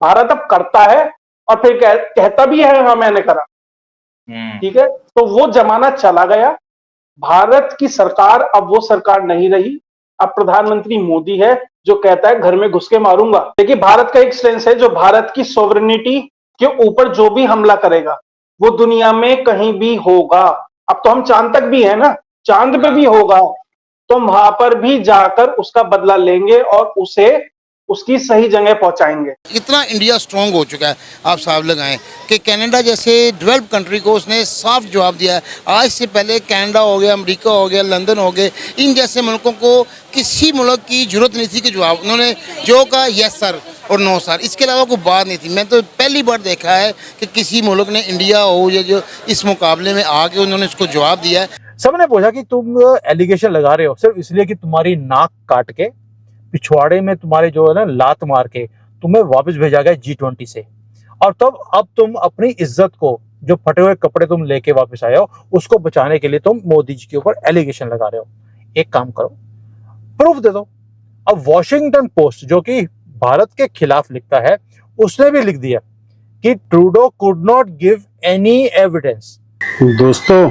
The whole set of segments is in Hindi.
भारत अब करता है और फिर कहता भी है हाँ मैंने करा। ठीक है, तो वो जमाना चला गया। भारत की सरकार अब वो सरकार नहीं रही। अब प्रधानमंत्री मोदी है जो कहता है घर में घुस के मारूंगा। देखिए, भारत का एक स्ट्रेंथ है, जो भारत की सोवरेनिटी के ऊपर जो भी हमला करेगा वो दुनिया में कहीं भी होगा। अब तो हम चांद तक भी है ना, चांद पे भी होगा, तो वहां पर भी जाकर उसका बदला लेंगे और उसे उसकी सही जगह पहुंचाएंगे। इतना इंडिया स्ट्रांग हो चुका है, आप साहब लगाएं कि कनाडा जैसे डेवलप कंट्री को उसने साफ जवाब दिया है। आज से पहले कनाडा हो गया, अमेरिका हो गया, लंदन हो गए, इन जैसे मुल्कों को किसी मुल्क की जरूरत नहीं थी कि जवाब, उन्होंने जो कहा यस सर और नो सर, इसके अलावा कोई बात नहीं थी। मैं तो पहली बार देखा है कि किसी मुल्क ने, इंडिया हो या जो इस मुकाबले में आके उन्होंने इसको जवाब दिया है। सबने पूछा कि तुम एलिगेशन लगा रहे हो सिर्फ इसलिए कि तुम्हारी नाक काट के पिछवाड़े में तुम्हारे जो है ना लात मार के तुम्हें वापस भेजा गया G20 से, और तब अब तुम अपनी इज्जत को, जो फटे हुए कपड़े तुम लेके वापस आए हो, उसको बचाने के लिए तुम मोदी जी के ऊपर एलिगेशन लगा रहे हो। एक काम करो, प्रूफ दे दो। अब वॉशिंगटन पोस्ट जो कि भारत के खिलाफ लिखता है, उसने भी लिख दिया कि Trudeau could not give any evidence. दोस्तों,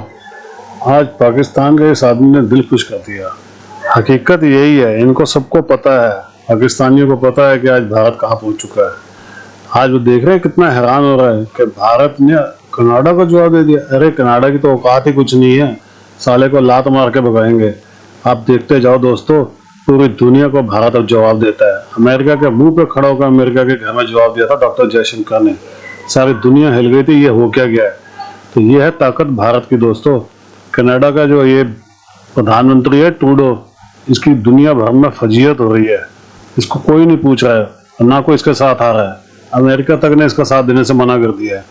आज पाकिस्तान के इस आदमी ने दिल खुश कर दिया। हकीकत यही है, इनको सबको पता है, पाकिस्तानियों को पता है कि आज भारत कहाँ पहुंच चुका है। आज वो देख रहे हैं, कितना हैरान हो रहा है कि भारत ने कनाडा को जवाब दे दिया। अरे कनाडा की तो औकात ही कुछ नहीं है, साले को लात मार के भगाएंगे। आप देखते जाओ दोस्तों, पूरी दुनिया को भारत अब जवाब देता है। अमेरिका के मुंह पे खड़ा होकर अमेरिका के घर में जवाब दिया था डॉक्टर जयशंकर ने, सारी दुनिया हिल गई थी, ये हो क्या गया है। तो ये है ताकत भारत की दोस्तों। कनाडा का जो ये प्रधानमंत्री है ट्रूडो, इसकी दुनिया भर में फजीयत हो रही है, इसको कोई नहीं पूछ रहा है और ना कोई इसके साथ आ रहा है। अमेरिका तक ने इसका साथ देने से मना कर दिया है।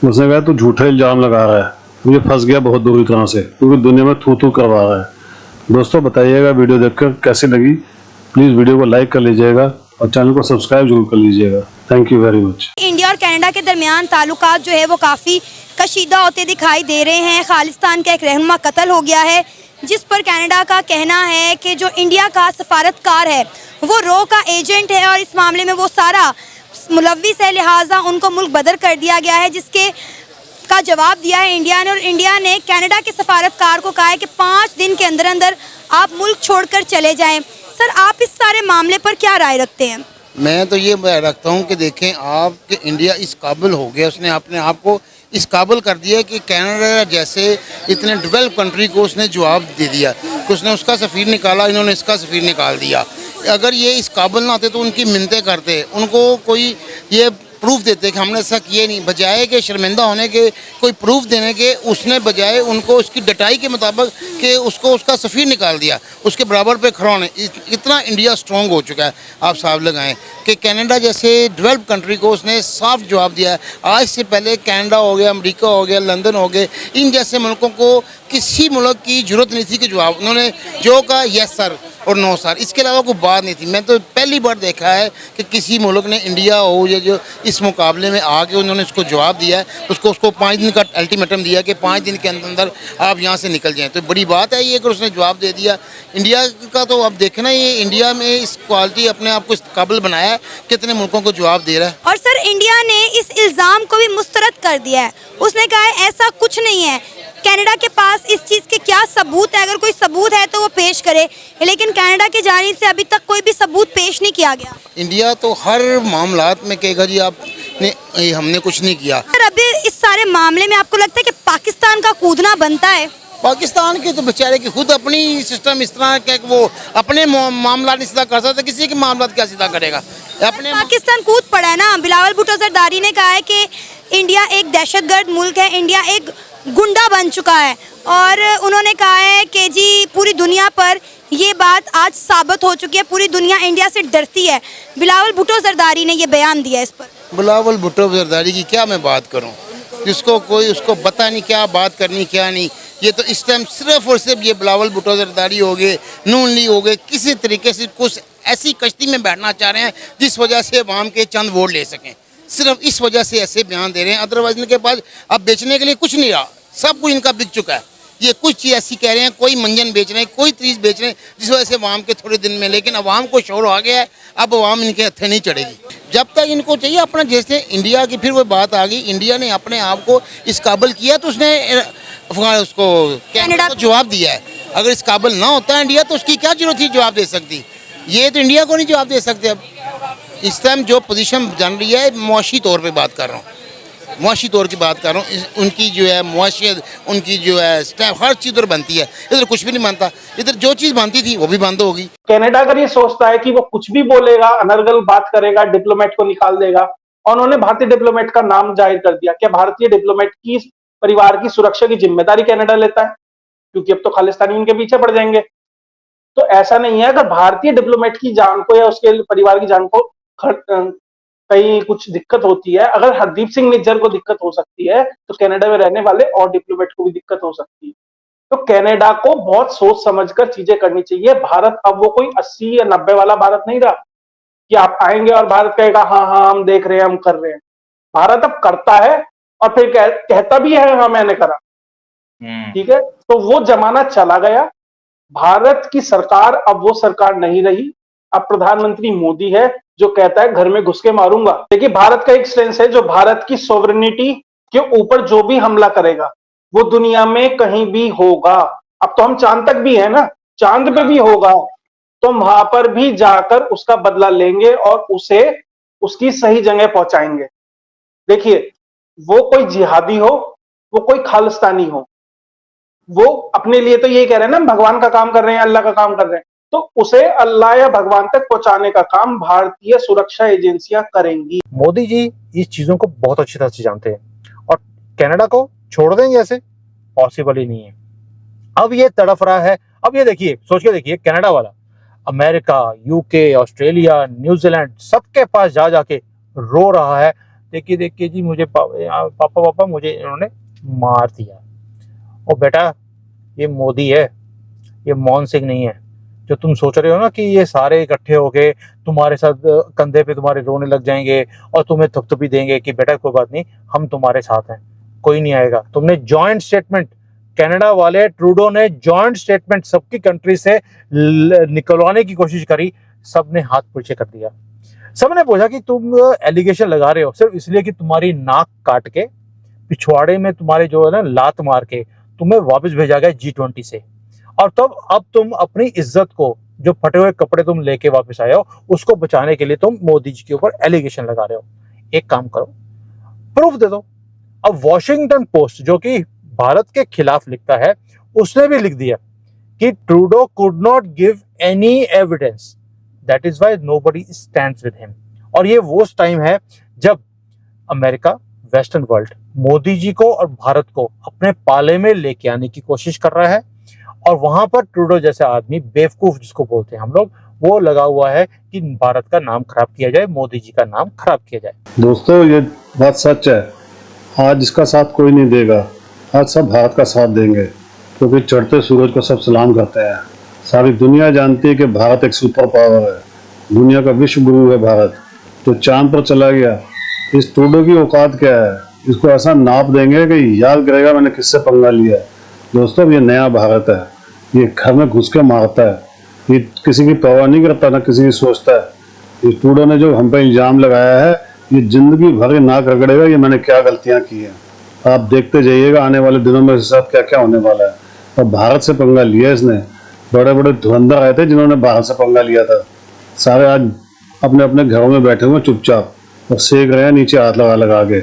उसने कहा तू झूठे इल्जाम लगा रहा है, ये फंस गया बहुत बुरी तरह से, पूरी दुनिया में थू थू करवा रहा है। दोस्तों बताइएगा वीडियो देखकर कैसी लगी, प्लीज वीडियो को लाइक कर लीजिएगा और चैनल को सब्सक्राइब जरूर कर लीजिएगा। Thank you very much. India और कनाडा के दरमियान ताल्लुकात जो है वो काफ़ी कशीदा होते दिखाई दे रहे हैं। खालिस्तान का एक रहनुमा कत्ल हो गया है, जिस पर कनाडा का कहना है कि जो इंडिया का सफारतकार है वो रो का एजेंट है और इस मामले में वो सारा मुलव्विस है, लिहाजा उनको मुल्क बदर कर दिया गया है, जिसके का जवाब दिया है इंडिया ने। और इंडिया ने कनाडा के सफारतकार को कहा है कि 5 दिन के अंदर अंदर आप मुल्क छोड़कर चले जाएं। सर, आप इस सारे मामले पर क्या राय रखते हैं? मैं तो ये रखता हूँ कि देखें आप कि इंडिया इस काबिल हो गया, उसने अपने आप को इस काबिल कर दिया कि कनाडा जैसे इतने डेवलप कंट्री को उसने जवाब दे दिया कि उसने उसका सफ़ीर निकाला, इन्होंने इसका सफ़ीर निकाल दिया। अगर ये इस काबिल ना होते तो उनकी मिन्नतें करते, उनको कोई ये प्रूफ देते कि हमने ऐसा किए नहीं, बजाय के शर्मिंदा होने के कोई प्रूफ देने के, उसने बजाय उनको उसकी डटाई के मुताबिक कि उसको उसका सफ़ीर निकाल दिया, उसके बराबर पे खड़ा होने। इतना इंडिया स्ट्रांग हो चुका है, आप साहब लगाएं कि कनाडा जैसे डेवलप कंट्री को उसने साफ जवाब दिया है। आज से पहले कनाडा हो गया, अमेरिका हो गया, लंदन हो गए, इन जैसे मुल्कों को किसी मुल्क की जरूरत नहीं थी कि जवाब, उन्होंने जो कहा यस सर और नो सर, इसके अलावा कोई बात नहीं थी। मैं तो पहली बार देखा है कि किसी मुल्क ने, इंडिया हो या जो इस मुकाबले में आके उन्होंने उसको जवाब दिया है, उसको 5 दिन का अल्टीमेटम दिया कि 5 दिन के अंदर आप यहाँ से निकल जाएं। तो बड़ी बात है ये, अगर उसने जवाब दे दिया इंडिया का, तो अब देखना ये इंडिया में इस क्वालिटी अपने आप को इस काबिल बनाया है, कितने मुल्कों को जवाब दे रहा है। और सर, इंडिया ने इस इल्ज़ाम को भी मुस्तरद कर दिया है, उसने कहा है ऐसा कुछ नहीं है। कनाडा के पास इस चीज़ के क्या सबूत है? अगर कोई सबूत है तो वो पेश करे, लेकिन कनाडा की जानिब से अभी तक कोई भी सबूत पेश नहीं किया गया। इंडिया तो हर मामलात में कहेगा जी आपने, हमने कुछ नहीं किया। सर, अभी इस सारे मामले में आपको लगता है कि पाकिस्तान का कूदना बनता है? पाकिस्तान के तो बेचारे की खुद अपनी सिस्टम इस तरह का कि वो अपने मामला नहीं सीधा कर सकता, किसी के मामला क्या सीधा करेगा? अपने पाकिस्तान कूद पड़ा है ना। बिलावल भुट्टो जरदारी ने कहा है कि इंडिया एक दहशतगर्द मुल्क है, इंडिया एक गुंडा बन चुका है, और उन्होंने कहा है कि जी पूरी दुनिया पर ये बात आज साबित हो चुकी है, पूरी दुनिया इंडिया से डरती है। बिलावल भुट्टो जरदारी ने ये बयान दिया इस पर। बिलावल भुट्टो जरदारी की क्या मैं बात करूं, जिसको कोई उसको पता नहीं क्या बात करनी क्या नहीं। ये तो इस टाइम सिर्फ और सिर्फ ये बिलावल भुट्टो जरदारी हो गए, नून लीग हो गए, किसी तरीके से कुछ ऐसी कश्ती में बैठना चाह रहे हैं जिस वजह से अवाम के चंद वोट ले सकें, सिर्फ इस वजह से ऐसे बयान दे रहे हैं। अदरवाइज इनके पास अब बेचने के लिए कुछ नहीं रहा, सब कुछ इनका बिक चुका है। ये कुछ चीज़ ऐसी कह रहे हैं, कोई मंजन बेच रहे हैं, कोई चीज़ बेच रहे हैं जिस वजह से अवाम के थोड़े दिन में, लेकिन अवाम को शोर आ गया है, अब अवाम इनके हथे नहीं चढ़ेगी। जब तक इनको चाहिए अपना, जैसे इंडिया की फिर वो बात आ गई, इंडिया ने अपने आप को इस काबिल किया तो उसने उसको कनाडा को जवाब दिया है। अगर इस काबिल ना होता इंडिया तो उसकी क्या जरूरत थी जवाब दे सकती। ये तो इंडिया को नहीं जवाब दे सकते। अब इस टाइम जो पोजीशन बन रही है, मुआशी तौर पे बात कर रहा हूँ, मुआशी तौर की बात कर रहा हूँ, उनकी जो है मुआशियत, उनकी जो है स्टैप, हर चीज़ उधर बनती है, इधर कुछ भी नहीं बनता। इधर जो चीज़ बनती थी वो भी बंद होगी। कनाडा अगर ये सोचता है कि वो कुछ भी बोलेगा, अनर्गल बात करेगा, डिप्लोमेट को निकाल देगा, और उन्होंने भारतीय डिप्लोमेट का नाम जाहिर कर दिया, क्या भारतीय डिप्लोमेट की परिवार की सुरक्षा की जिम्मेदारी कनाडा लेता है? क्योंकि अब तो खालिस्तानी उनके पीछे पड़ जाएंगे। तो ऐसा नहीं है, अगर भारतीय डिप्लोमेट की जान को या उसके परिवार की जान को कहीं कुछ दिक्कत होती है, अगर हरदीप सिंह निज्जर को दिक्कत हो सकती है, तो कनाडा में रहने वाले और डिप्लोमेट को भी दिक्कत हो सकती है। तो कनाडा को बहुत सोच समझकर चीजें करनी चाहिए। भारत अब वो कोई 80 या 90 वाला भारत नहीं रहा कि आप आएंगे और भारत कहेगा हाँ हाँ हम देख रहे हैं, हम कर रहे हैं। भारत अब करता है और फिर कहता भी है हाँ मैंने करा। ठीक है, तो वो जमाना चला गया। भारत की सरकार अब वो सरकार नहीं रही। अब प्रधानमंत्री मोदी है जो कहता है घर में घुस के मारूंगा। देखिए, भारत का एक स्टेंस है, जो भारत की सोवरेनिटी के ऊपर जो भी हमला करेगा वो दुनिया में कहीं भी होगा। अब तो हम चांद तक भी है ना, चांद पे भी होगा, तो वहां पर भी जाकर उसका बदला लेंगे और उसे उसकी सही जगह पहुंचाएंगे। देखिए, वो कोई जिहादी हो, वो कोई खालिस्तानी हो, वो अपने लिए तो यही कह रहे हैं ना, भगवान का काम कर रहे हैं, अल्लाह का काम कर रहे हैं, तो उसे अल्लाह या भगवान तक पहुंचाने का काम भारतीय सुरक्षा एजेंसियां करेंगी। मोदी जी इस चीजों को बहुत अच्छी तरह से जानते हैं और कनाडा को छोड़ देंगे ऐसे? पॉसिबल ही नहीं है। अब ये तड़फ रहा है। अब ये देखिए, सोच के देखिए, कनाडा वाला अमेरिका, यूके, ऑस्ट्रेलिया, न्यूजीलैंड सबके पास जा जाके रो रहा है, देखिए देखिए जी मुझे पापा मुझे इन्होंने मार दिया। और बेटा, ये मोदी है, ये मनमोहन सिंह नहीं है। जो तुम सोच रहे हो ना कि ये सारे इकट्ठे होके तुम्हारे साथ कंधे पे तुम्हारे रोने लग जाएंगे और तुम्हें थपथपी देंगे कि बेटा कोई बात नहीं, हम तुम्हारे साथ हैं, कोई नहीं आएगा। तुमने जॉइंट स्टेटमेंट, कनाडा वाले ट्रूडो ने जॉइंट स्टेटमेंट सबकी कंट्री से निकलवाने की कोशिश करी, सबने हाथ पीछे कर दिया। सबने पूछा कि तुम एलिगेशन लगा रहे हो सिर्फ इसलिए कि तुम्हारी नाक काट के पिछवाड़े में तुम्हारे जो है ना लात मार के तुम्हें वापस भेजा गया G20 से, और तब अब तुम अपनी इज्जत को, जो फटे हुए कपड़े तुम लेके वापस आए हो, उसको बचाने के लिए तुम मोदी जी के ऊपर एलिगेशन लगा रहे हो। एक काम करो, प्रूफ दे दो। अब वॉशिंगटन पोस्ट जो कि भारत के खिलाफ लिखता है, उसने भी लिख दिया कि Trudeau could not give any evidence, that is why nobody stands with him. और ये वो टाइम है जब America, western world Modi ji को और भारत को अपने पाले में लेके आने की कोशिश कर रहा है, और वहां पर ट्रूडो जैसे आदमी, बेवकूफ जिसको बोलते हैं हम लोग, वो लगा हुआ है कि भारत का नाम खराब किया जाए, मोदी जी का नाम खराब किया जाए। दोस्तों, ये बात सच है। आज इसका साथ कोई नहीं देगा, आज सब भारत का साथ देंगे, क्योंकि चढ़ते सूरज को सब सलाम करते हैं। सारी दुनिया जानती है कि भारत एक सुपर पावर है, दुनिया का विश्व गुरु है भारत, जो चांद पर चला गया। इस ट्रूडो की औकात क्या है? इसको ऐसा नाप देंगे कि याद करेगा मैंने किससे पंगा लिया है। दोस्तों, ये नया भारत है, ये घर में घुस के मारता है, ये किसी की परवाह नहीं करता, ना किसी की सोचता है। इस ट्रूडो ने जो हम पे इल्जाम लगाया है, ये जिंदगी भर ये नाक रगड़ेगा ये मैंने क्या गलतियां की हैं। आप देखते जाइएगा आने वाले दिनों में इसके साथ क्या क्या होने वाला है। और भारत से पंगा लिया इसने, बड़े बड़े धुरंधर आए थे जिन्होंने भारत से पंगा लिया था, सारे आज अपने अपने घरों में बैठे हुए चुपचाप और सेक रहे हैं नीचे हाथ लगा लगा के।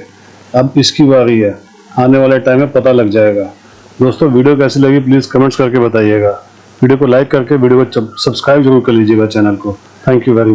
अब इसकी बारी है, आने वाले टाइम में पता लग जाएगा। दोस्तों, वीडियो कैसी लगी प्लीज़ कमेंट्स करके बताइएगा। वीडियो को लाइक करके वीडियो को सब्सक्राइब जरूर कर लीजिएगा चैनल को। Thank you very much.